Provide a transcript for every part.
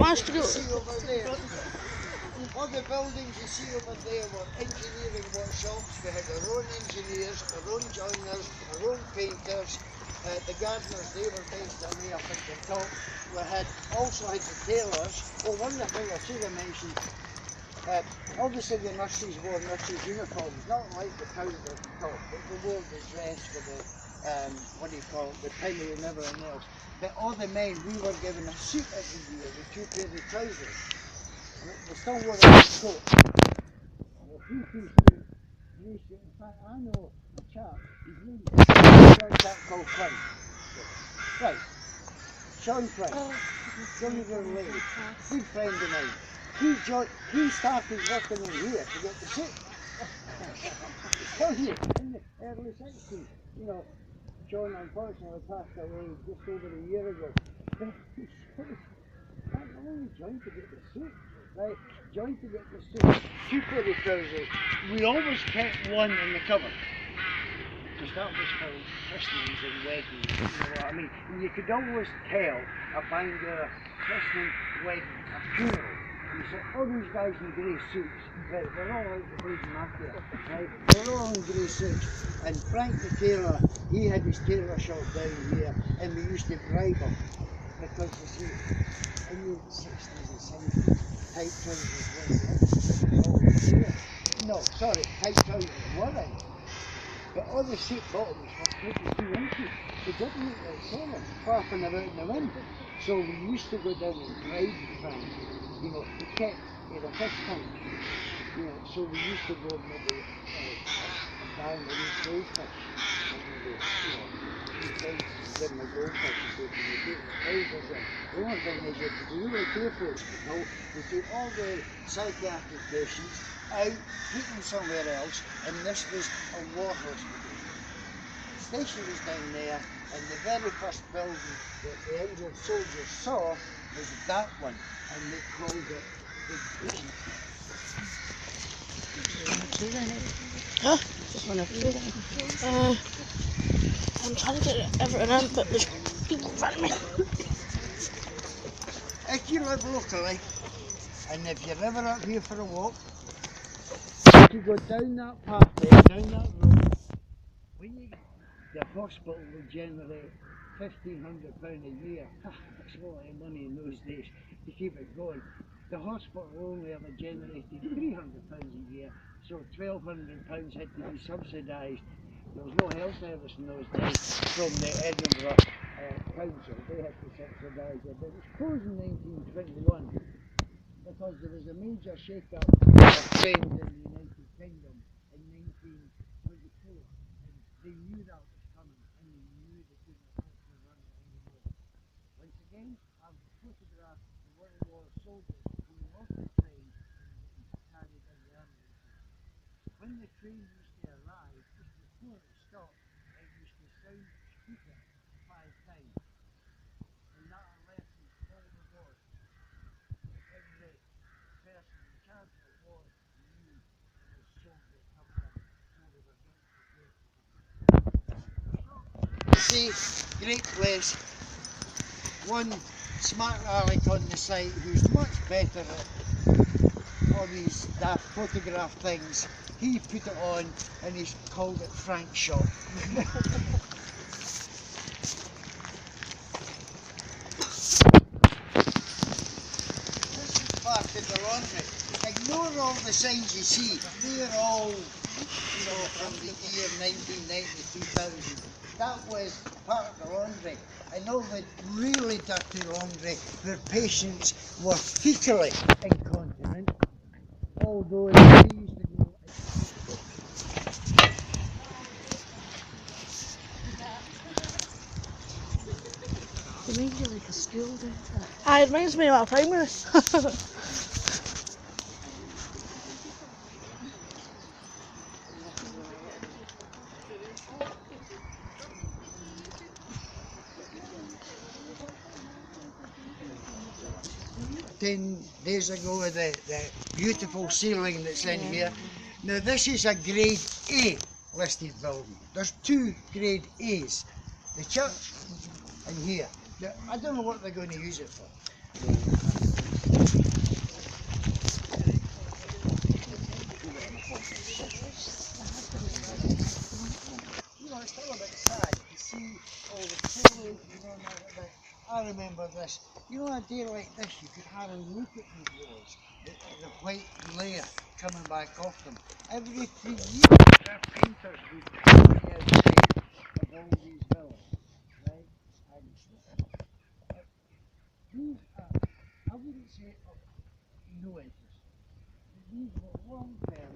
managed to go. See over there. All the buildings you see over there were engineering workshops. We had our own engineers, our own joiners, our own painters. The gardeners, they were based down there up at the top. We had also had the tailors. Oh, one of the things I should have mentioned, obviously the nurses wore nurses' uniforms, not like the powder at the top, but they wore the dress with the, what do you call it, the penny and everything else. But all the men, we were given a suit every year with 2 pairs of trousers. We still wore a coat. A 3-piece suit, grey suit. In fact, I know a chap, his name is a chap called Quinn. Right, Sean Quinn, younger lady, good friend of mine. He started working in here to get the suit. Tell you, in the early 60s, you know, John unfortunately passed away just over a year ago. But he said, I only joined to get the suit. Right, joined to get the suit. 2 pairs of trousers. We always kept one in the cupboard. Because that was for christenings and weddings, you know what I mean? And you could always tell a bangour, christening, wedding, a funeral. You said, all these guys in grey suits, right, they're all out the bleeding market, right? They're all in grey suits. And Frank the tailor, he had his tailor shop down here, and we used to bribe him. Because you see, in the 60s and 70s, tight trousers weren't. No, sorry, tight trousers weren't. But all the seat bottoms were 22 inches. They didn't look like sailors, flapping about in the wind. So we used to go down and bribe Frank. You know, he kept a fish tank. You know, so we used to go maybe buy him a wee goldfish. Maybe, you know, give him a goldfish and say, can you take the trousers in? The only thing is you have to be really careful. You know, we take all the psychiatric patients out, put them somewhere else, and this was a war hospital. The station was down there, and the very first building that the injured soldiers saw was that one, and they called it the dechmont. Huh? Just want to I'm trying to get everything in, but there's people in front of me. If you live locally, and if you're ever up here for a walk, you go down that path there, down that road. When you the hospital will generate £1,500 a year. That's a lot of money in those days to keep it going. The hospital only ever generated £300 a year, so £1,200 had to be subsidised. There was no health service in those days from the Edinburgh Council. They had to subsidise it. But it was closed in 1921 because there was a major shake-up of trains in the United Kingdom in 1924. And they knew that was coming, and they knew they couldn't afford to run it anymore. Once again, I've photographed the World War soldiers going off the train and getting carried in the ambulances. When the train used to arrive, just before it stopped, it used to sound the speaker 5 times. And that alerted all the wards. Every person in charge of the ward knew it was soldier coming in, so they were getting prepared for it. See, great place. One smart aleck on the site who's much better at all these daft photograph things. He put it on and he's called it Frank's shop. This is part of the laundry. Ignore all the signs you see. They're all, you know, from the year 1990, 2000. That was part of the laundry. And all the really dirty laundry where patients were fecally incontinent. Although they used to go. It reminds you like a school, doesn't it? It reminds me of our primary. Days ago with the beautiful ceiling that's in here. Now this is a grade A listed building. There's 2 grade A's. The church and here. Now, I don't know what they're going to use it for. over this. You know, a day like this, you could hardly look at these walls. The white layer coming back off them. Every 3 years, our painters would paint the outside of all these villas, right? And these are, I wouldn't say of no interest. These were long term.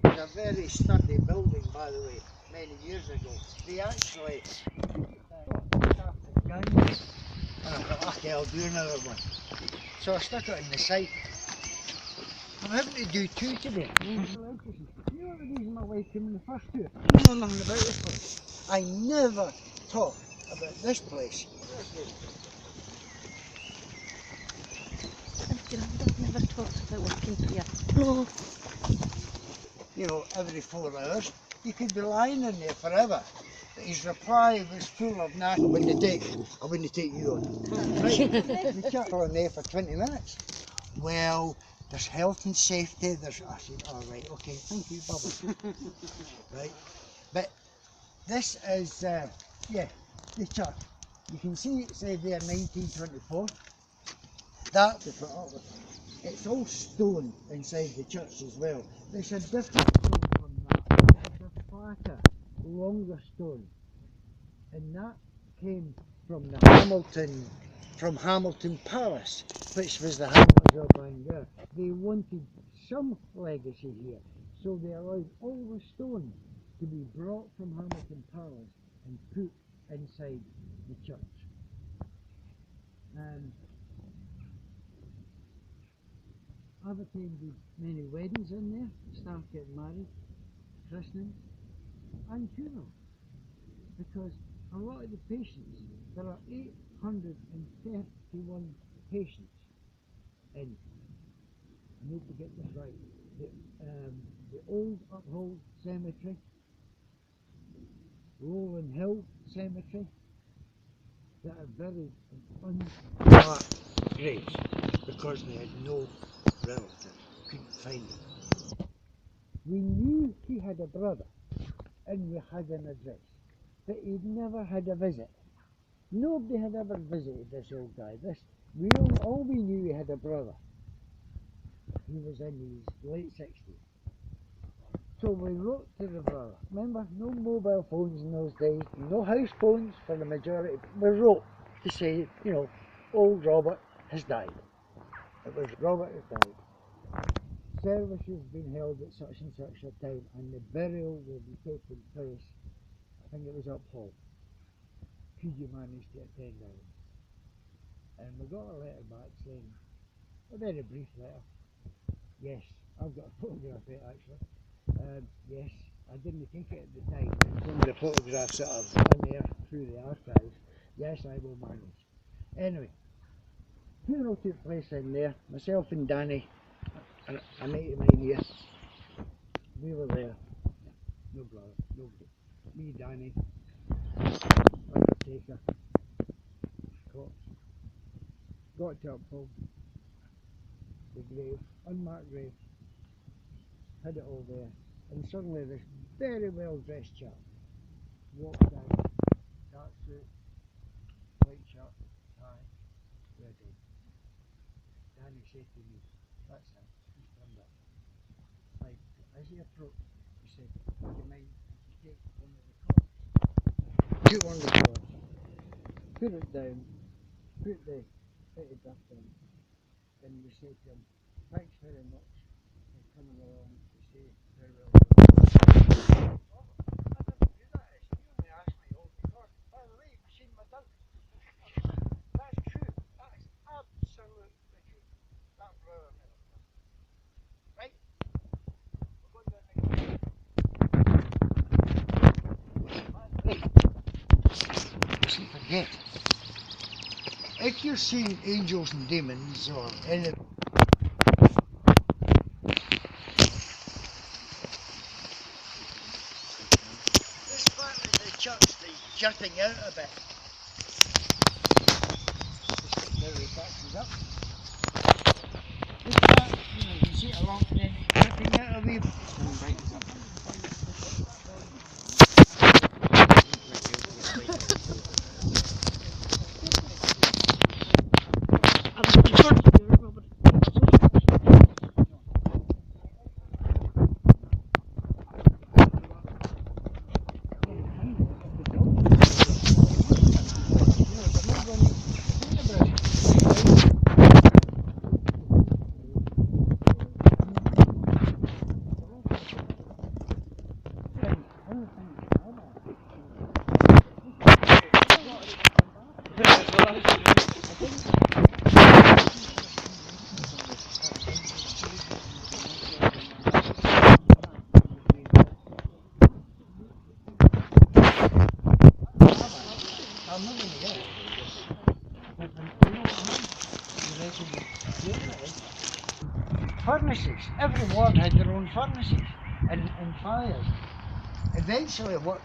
It's a very sturdy building, by the way, many years ago. They actually started guns, and I thought, okay, I'll do another one. So I stuck it on the side. I'm having to do two today. You know the reason my wife came in the first two? I don't know nothing about this place. I never talk about this place. I've never talked about working here. No. You know, every 4 hours, you could be lying in there forever. His reply was full of knack. I wouldn't take you on. Right? You can't go in there for 20 minutes. Well, there's health and safety. I said, all right, okay, thank you, bye-bye. Right? But this is, yeah, the church. You can see it said there 1924. That was put up with. It's all stone inside the church as well. There's a different stone from that. It's a flatter, longer stone. And that came from the Hamilton Palace, which was the Hamiltons of bangour. They wanted some legacy here, so they allowed all the stone to be brought from Hamilton Palace and put inside the church. I've attended many weddings in there, staff getting married, christenings, and funerals, because a lot of the patients, there are 831 patients in, I need to get this right, the Old Uphold Cemetery, Rowland Hill Cemetery, that are buried in unmarked graves because they had no relatives, couldn't find them. We knew he had a brother and we had an address, but he'd never had a visit. Nobody had ever visited this old guy. All we knew he had a brother. He was in his late 60s. So we wrote to the brother. Remember, no mobile phones in those days, no house phones for the majority. We wrote to say, you know, old Robert has died. It was Robert has died. Service has been held at such and such a time, and the burial will be taking place, I think it was up Hall. Could you manage to attend that? And we got a letter back saying, a very brief letter. Yes, I've got a photograph of it actually. Yes, I didn't take it at the time. Some of the photographs that are in there through the archives. Yes, I will manage. Anyway, funeral took place in there. Myself and Danny, a mate of mine here, we were there. No brother, nobody. Me, Danny, undertaker, corpse. Got to Uphill, the grave, unmarked grave, had it all there, and suddenly this very well dressed chap walked out, dark suit, white shirt, tie, ready. Danny said to me, that's him, he's turned up. Like, as he approached, he said, would you mind if you take one of the cords? Took one of the cords, put it down, put the fitted up in, and we said to him, thanks very much for coming along to say farewell. Forget. If you're seeing angels and demons or any this part of the church is jutting out a bit. Now he catches up. see it along there, dripping out a wee. Furnaces. Every ward had their own furnaces and fires. Eventually, what